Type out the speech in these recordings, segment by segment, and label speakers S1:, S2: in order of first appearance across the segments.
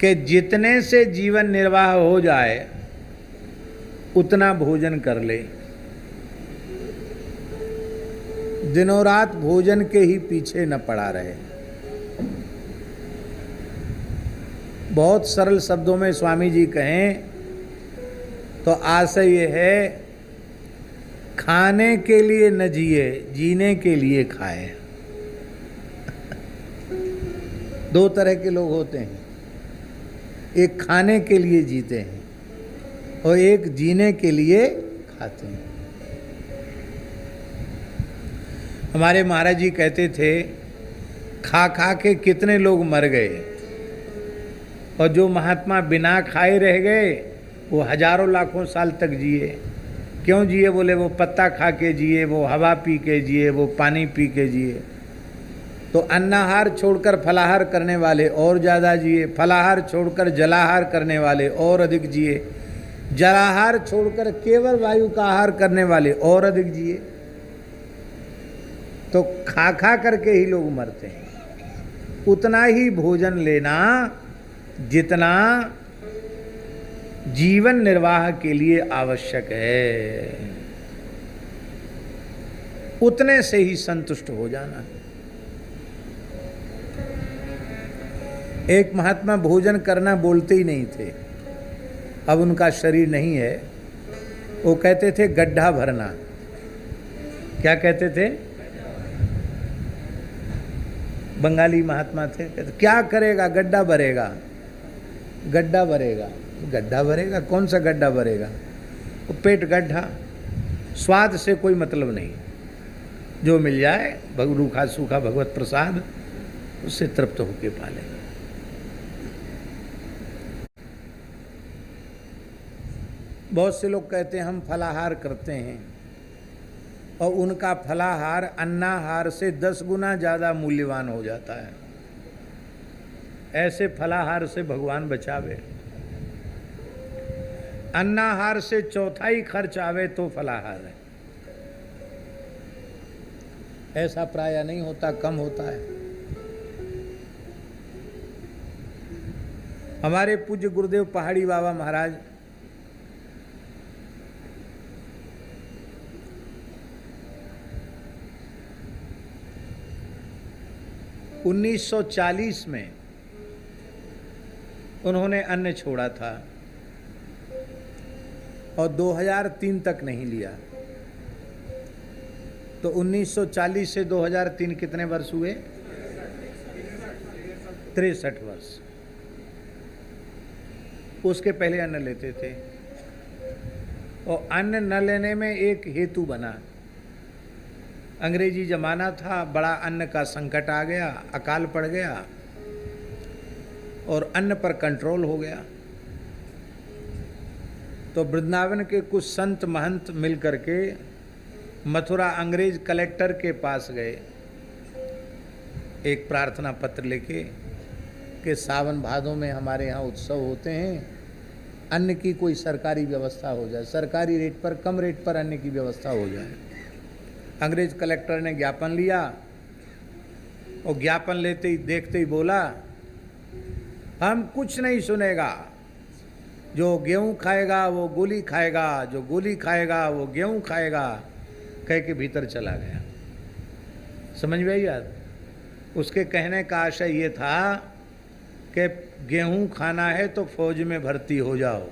S1: कि जितने से जीवन निर्वाह हो जाए उतना भोजन कर ले। दिनों रात भोजन के ही पीछे न पड़ा रहे। बहुत सरल शब्दों में स्वामी जी कहें तो आशय ये है, खाने के लिए न जिए, जीने के लिए खाए। दो तरह के लोग होते हैं, एक खाने के लिए जीते हैं और एक जीने के लिए खाते हैं। हमारे महाराज जी कहते थे, खा खा के कितने लोग मर गए और जो महात्मा बिना खाए रह गए वो हजारों लाखों साल तक जिए। क्यों जिए? बोले वो पत्ता खा के जिए, वो हवा पी के जिए, वो पानी पी के जिए। तो अन्नाहार छोड़कर फलाहार करने वाले और ज़्यादा जिए, फलाहार छोड़कर जलाहार करने वाले और अधिक जिए, जलाहार छोड़कर केवल वायु का आहार करने वाले और अधिक जिए। तो खा खा करके ही लोग मरते हैं। उतना ही भोजन लेना जितना जीवन निर्वाह के लिए आवश्यक है, उतने से ही संतुष्ट हो जाना। एक महात्मा भोजन करना बोलते ही नहीं थे, अब उनका शरीर नहीं है। वो कहते थे गड्ढा भरना। क्या कहते थे? बंगाली महात्मा थे। कहते क्या करेगा? गड्ढा भरेगा। गड्ढा भरेगा? गड्ढा भरेगा? कौन सा गड्ढा भरेगा? वो पेट गड्ढा। स्वाद से कोई मतलब नहीं, जो मिल जाए रूखा सूखा भगवत प्रसाद, उससे तृप्त होके पाले। बहुत से लोग कहते हैं हम फलाहार करते हैं और उनका फलाहार अन्नाहार से 10 गुना ज़्यादा मूल्यवान हो जाता है। ऐसे फलाहार से भगवान बचावे। अन्नाहार से चौथाई खर्च आवे तो फलाहार है। ऐसा प्राय नहीं होता, कम होता है। हमारे पूज्य गुरुदेव पहाड़ी बाबा महाराज 1940 में उन्होंने अन्न छोड़ा था और 2003 तक नहीं लिया। तो 1940 से 2003 कितने वर्ष हुए? 63 वर्ष। उसके पहले अन्न लेते थे और अन्न न लेने में एक हेतु बना। अंग्रेजी जमाना था, बड़ा अन्न का संकट आ गया, अकाल पड़ गया और अन्न पर कंट्रोल हो गया। तो वृंदावन के कुछ संत महंत मिल करके मथुरा अंग्रेज कलेक्टर के पास गए एक प्रार्थना पत्र लेके कि सावन भादों में हमारे यहाँ उत्सव होते हैं, अन्न की कोई सरकारी व्यवस्था हो जाए, सरकारी रेट पर, कम रेट पर अन्न की व्यवस्था हो जाए। अंग्रेज कलेक्टर ने ज्ञापन लिया और ज्ञापन लेते ही देखते ही बोला, हम कुछ नहीं सुनेगा, जो गेहूं खाएगा वो गोली खाएगा, जो गोली खाएगा वो गेहूं खाएगा, कह के भीतर चला गया। समझ में आई बात? उसके कहने का आशय ये था कि गेहूं खाना है तो फौज में भर्ती हो जाओ,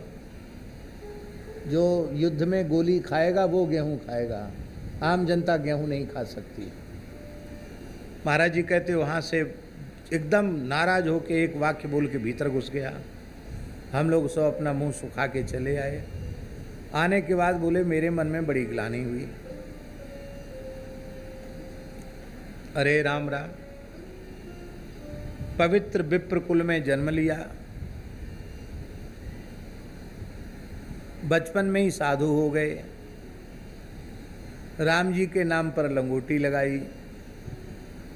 S1: जो युद्ध में गोली खाएगा वो गेहूं खाएगा, आम जनता गेहूं नहीं खा सकती। महाराज जी कहते वहाँ से एकदम नाराज होके एक वाक्य बोल के भीतर घुस गया। हम लोग सब अपना मुंह सुखा के चले आए। आने के बाद बोले मेरे मन में बड़ी ग्लानि हुई। अरे राम राम, पवित्र विप्र कुल में जन्म लिया, बचपन में ही साधु हो गए, राम जी के नाम पर लंगोटी लगाई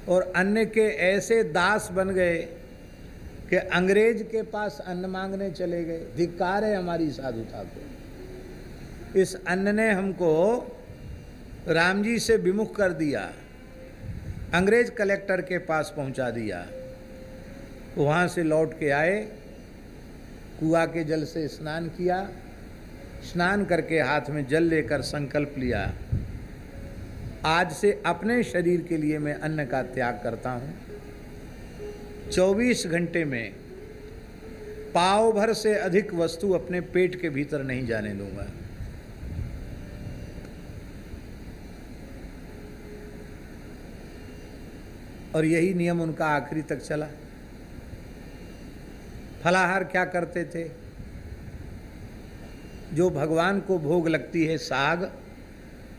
S1: और अन्न के ऐसे दास बन गए कि अंग्रेज के पास अन्न मांगने चले गए। धिक्कार है हमारी साधुता को। इस अन्न ने हमको राम जी से विमुख कर दिया, अंग्रेज कलेक्टर के पास पहुंचा दिया। वहाँ से लौट के आए कुआं के जल से स्नान किया, स्नान करके हाथ में जल लेकर संकल्प लिया, आज से अपने शरीर के लिए मैं अन्न का त्याग करता हूँ। 24 घंटे में पाव भर से अधिक वस्तु अपने पेट के भीतर नहीं जाने दूंगा। और यही नियम उनका आखिरी तक चला। फलाहार क्या करते थे? जो भगवान को भोग लगती है साग,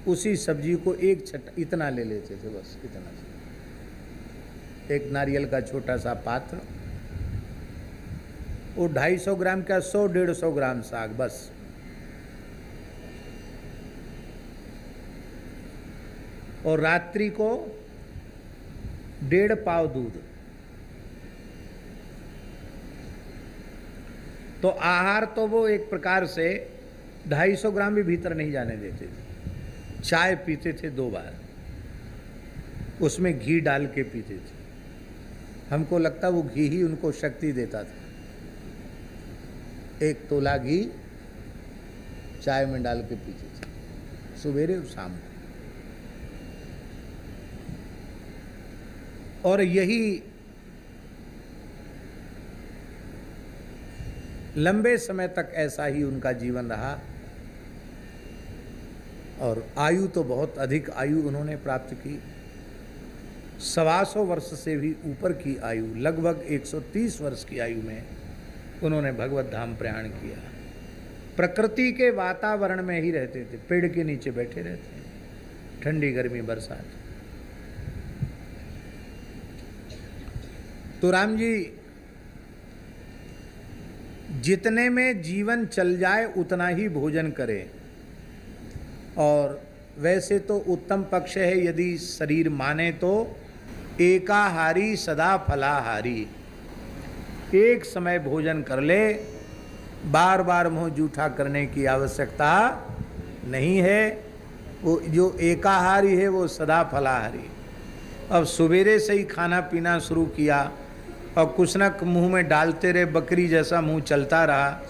S1: उसी सब्जी को एक छट इतना ले लेते थे, बस इतना सा। एक नारियल का छोटा सा पात्र, वो 250 ग्राम का 100-150 ग्राम साग, बस। और रात्रि को 1.5 पाव दूध। तो आहार तो वो एक प्रकार से 250 ग्राम भी भीतर नहीं जाने देते थे। चाय पीते थे 2 बार, उसमें घी डाल के पीते थे। हमको लगता वो घी ही उनको शक्ति देता था। 1 तोला घी चाय में डाल के पीते थे, सवेरे और शाम को। और यही लंबे समय तक ऐसा ही उनका जीवन रहा। और आयु तो बहुत अधिक आयु उन्होंने प्राप्त की, 125 वर्ष से भी ऊपर की आयु, लगभग 130 वर्ष की आयु में उन्होंने भगवत धाम प्रयाण किया। प्रकृति के वातावरण में ही रहते थे, पेड़ के नीचे बैठे रहते, ठंडी गर्मी बरसात। तो राम जी जितने में जीवन चल जाए उतना ही भोजन करें। और वैसे तो उत्तम पक्ष है, यदि शरीर माने तो एकाहारी सदा फलाहारी, एक समय भोजन कर ले, बार बार मुंह जूठा करने की आवश्यकता नहीं है। वो जो एकाहारी है वो सदा फलाहारी। अब सवेरे से ही खाना पीना शुरू किया और कुछ न मुंह में डालते रहे, बकरी जैसा मुंह चलता रहा,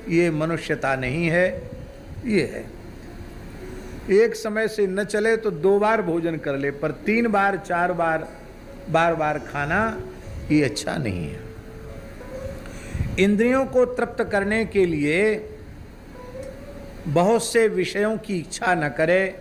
S1: ये मनुष्यता नहीं है। ये है एक समय से न चले तो 2 बार भोजन कर ले, पर 3 बार 4 बार बार बार खाना ये अच्छा नहीं है। इंद्रियों को तृप्त करने के लिए बहुत से विषयों की इच्छा न करे,